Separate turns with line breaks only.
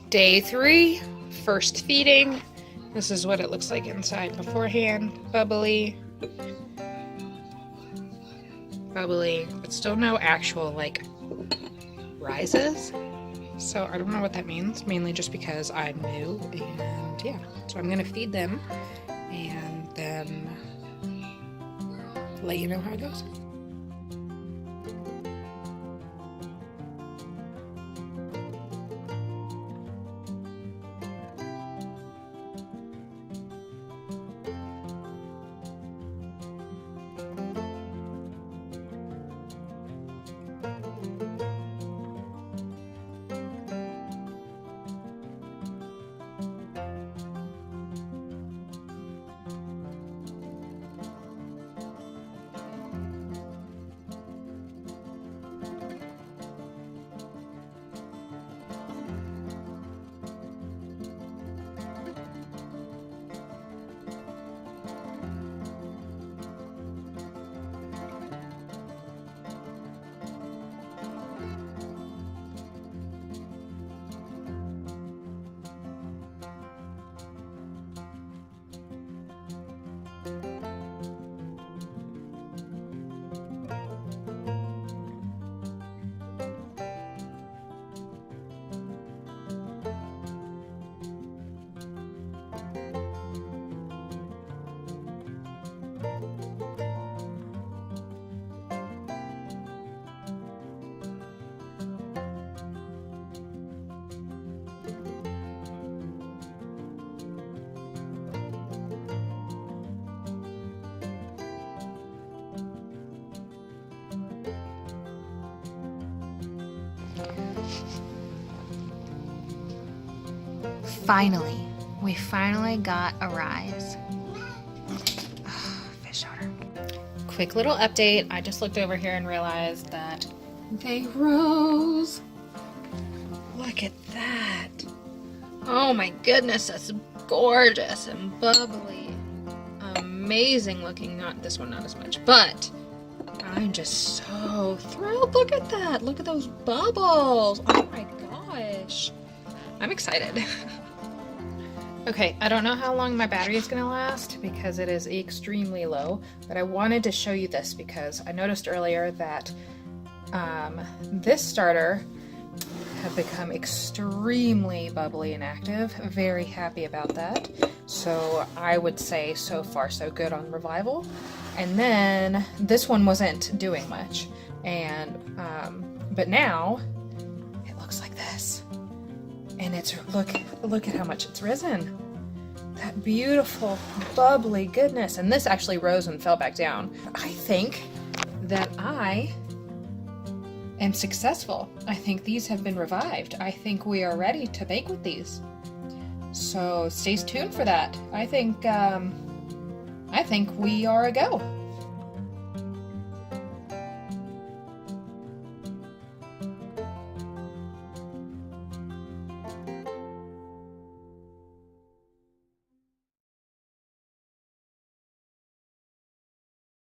Day 3, first feeding. This is what it looks like inside beforehand. Bubbly, but still no actual like rises. So I don't know what that means, mainly just because I'm new, and yeah. So I'm gonna feed them and then let you know how it goes.
We finally got a rise. Fish odor. Quick little update. I just looked over here and realized that they rose. Look at that. Oh my goodness, that's gorgeous and bubbly. Amazing looking. Not this one, not as much, but I'm just so thrilled. Look at that. Look at those bubbles. Oh my gosh. I'm excited. Okay, I don't know how long my battery is going to last because it is extremely low, but I wanted to show you this because I noticed earlier that this starter have become extremely bubbly and active. Very happy about that. So I would say so far so good on revival. And then this one wasn't doing much, and but now it looks like this. And it's, look at how much it's risen. That beautiful, bubbly goodness. And this actually rose and fell back down. I think that I am successful. I think these have been revived. I think we are ready to bake with these. So stay tuned for that. I think we are a go.